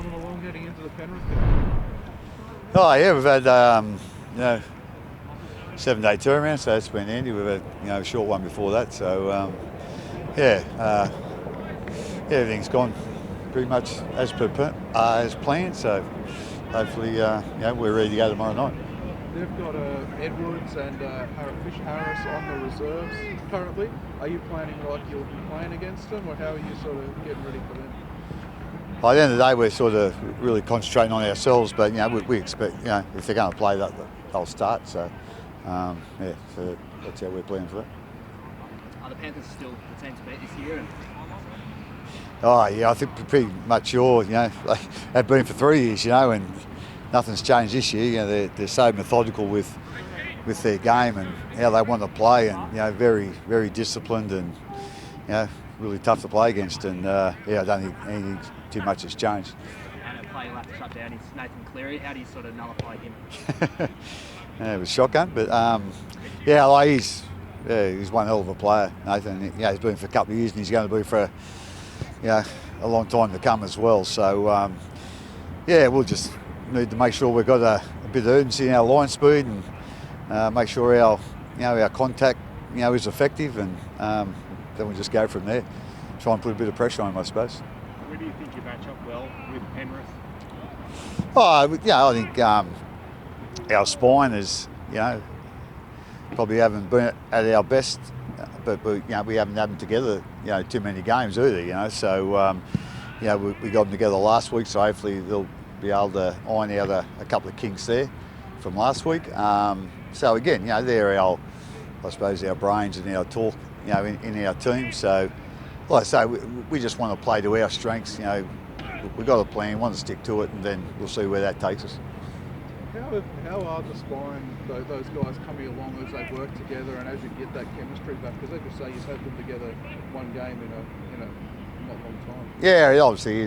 coming along heading into the Penrith game? Oh yeah, we've had 7-day turnaround, so that's been handy. We've had a short one before that, so everything's gone pretty much as planned. So hopefully we're ready to go tomorrow night. They've got Edwards and Fish Harris on the reserves currently. Are you planning like you'll be playing against them, or how are you sort of getting ready for them? By the end of the day, we're sort of really concentrating on ourselves, but we expect if they're going to play that, they'll start. So so that's how we're playing for that. Are the Panthers still the team to beat this year? Oh yeah, I think we're pretty much sure. They've been for 3 years, and nothing's changed this year. They're so methodical with their game and how they want to play, and very very disciplined and really tough to play against. And I don't think anything too much has changed. And a player you'll have to shut down is Nathan Cleary. How do you sort of nullify him? It was shotgun, but he's one hell of a player, Nathan. He's been for a couple of years, and he's going to be for a long time to come as well. So we'll just need to make sure we've got a bit of urgency in our line speed, and make sure our contact is effective, and then we'll just go from there. Try and put a bit of pressure on him, I suppose. Where do you think you match up well with Penrith? I think our spine is, probably haven't been at our best, but we haven't had them together, too many games either, So, we got them together last week, so hopefully they'll be able to iron out a couple of kinks there from last week. So again, they're our brains and our talk, in our team. So, like I say, we just want to play to our strengths. We've got a plan, want to stick to it, and then we'll see where that takes us. How are the spine, those guys coming along as they work together and as you get that chemistry back? Because as you say, you've had them together one game in a not long time. Yeah, it obviously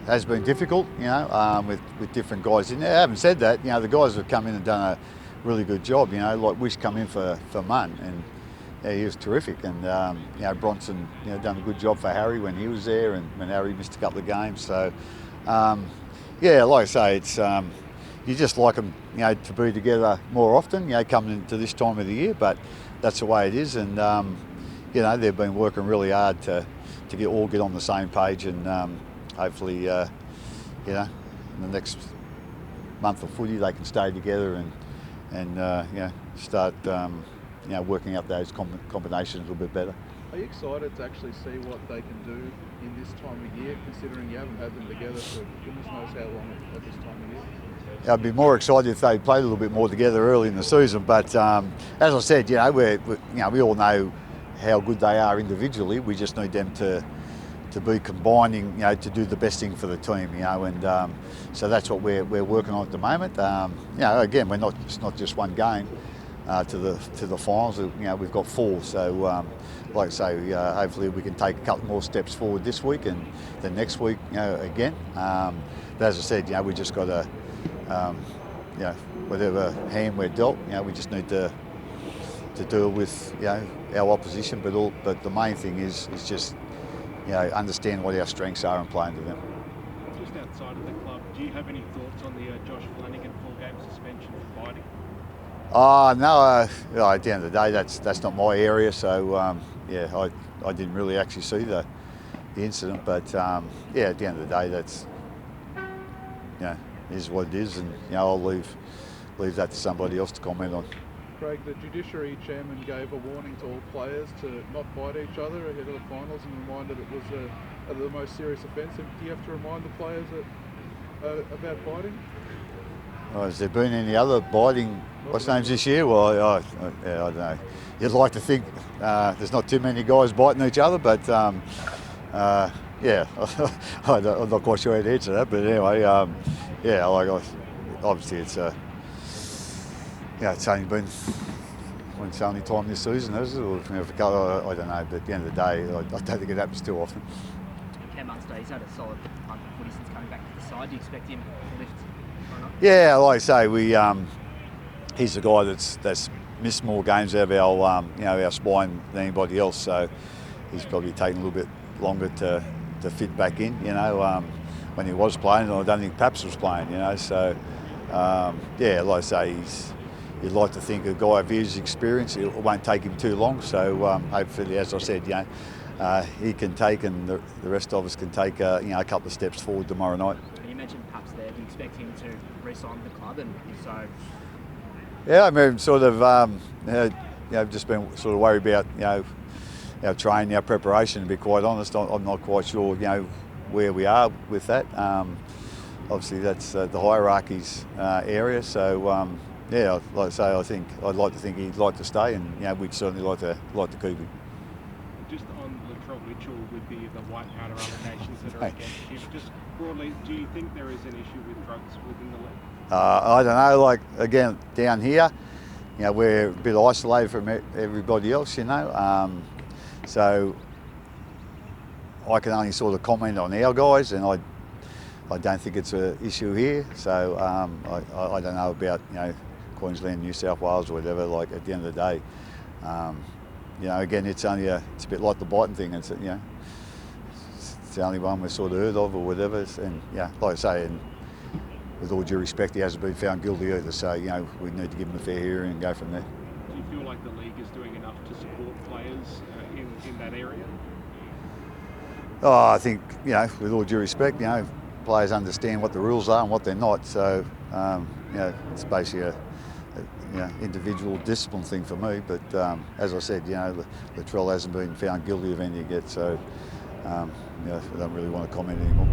has been difficult, with different guys in there. Having said that, the guys have come in and done a really good job. Like Wish come in for Munn, and he was terrific. And Bronson, done a good job for Harry when he was there, and when Harry missed a couple of games. So, like I say, it's you just like them, to be together more often, coming into this time of the year. But that's the way it is, and they've been working really hard to get on the same page, and hopefully, in the next month of footy, they can stay together and start working out those combinations a little bit better. Are you excited to actually see what they can do in this time of year, considering you haven't had them together for goodness knows how long at this time of year? I'd be more excited if they played a little bit more together early in the season. But as I said, we all know how good they are individually. We just need them to be combining, to do the best thing for the team, and so that's what we're working on at the moment. Again, it's not just one game to the finals. We've got 4, so like I say, hopefully we can take a couple more steps forward this week, and then next week, again. But as I said, we just got to, whatever hand we're dealt, we just need to deal with our opposition, but the main thing is just understand what our strengths are and playing to them. Just outside of the club, do you have any thoughts on the Josh Flanagan 4-game suspension for fighting? No. At the end of the day, that's not my area. So I didn't really actually see the incident, but at the end of the day, that's is what it is, and I'll leave that to somebody else to comment on. Craig, the Judiciary chairman gave a warning to all players to not fight each other ahead of the finals, and reminded it was the most serious offence. Do you have to remind the players about fighting? Has there been any other biting names this year? Well, I don't know. You'd like to think there's not too many guys biting each other, but I'm not quite sure how to answer that. But anyway, obviously it's it's only been it's only time this season, is it? Or I don't know. But at the end of the day, I don't think it happens too often. Cam Munster, he's had a solid month of footy since coming back to the side. Do you expect him to lift or not? Yeah, like I say, he's the guy that's missed more games out of our spine than anybody else. So he's probably taken a little bit longer to fit back in. when he was playing, and I don't think Paps was playing. You know, so yeah, like I say, you'd like to think a guy of his experience, it won't take him too long. So hopefully, as I said, you know, he can take, and the rest of us can take, you know, a couple of steps forward tomorrow night. You mentioned Paps there. Do you expect him to re-sign with the club, and if so? Yeah, I mean, sort of, you know, just been sort of worried about, you know, our training, our preparation. To be quite honest, I'm not quite sure, you know, where we are with that. Obviously, that's the hierarchies area. So yeah, like I say, I'd like to think he'd like to stay, and you know, we'd certainly like to keep him. Just on Latrell Mitchell with the white powder allegations that are against him, just broadly, do you think there is an issue with drugs within the league? I don't know, like, again, down here, you know, we're a bit isolated from everybody else, you know. So I can only sort of comment on our guys, and I don't think it's an issue here. So I don't know about, you know, Queensland, New South Wales, or whatever. Like, at the end of the day, you know, again, it's only it's a bit like the biting thing. It's, you know, it's the only one we've sort of heard of or whatever. And yeah, like I say, and with all due respect, he hasn't been found guilty either. So, you know, we need to give him a fair hearing and go from there. Do you feel like the league is doing enough to support players in that area? Oh, I think, you know, with all due respect, you know, players understand what the rules are and what they're not. So, you know, it's basically a you know, individual discipline thing for me. But as I said, you know, Latrell hasn't been found guilty of anything yet. So, you know, I don't really want to comment anymore.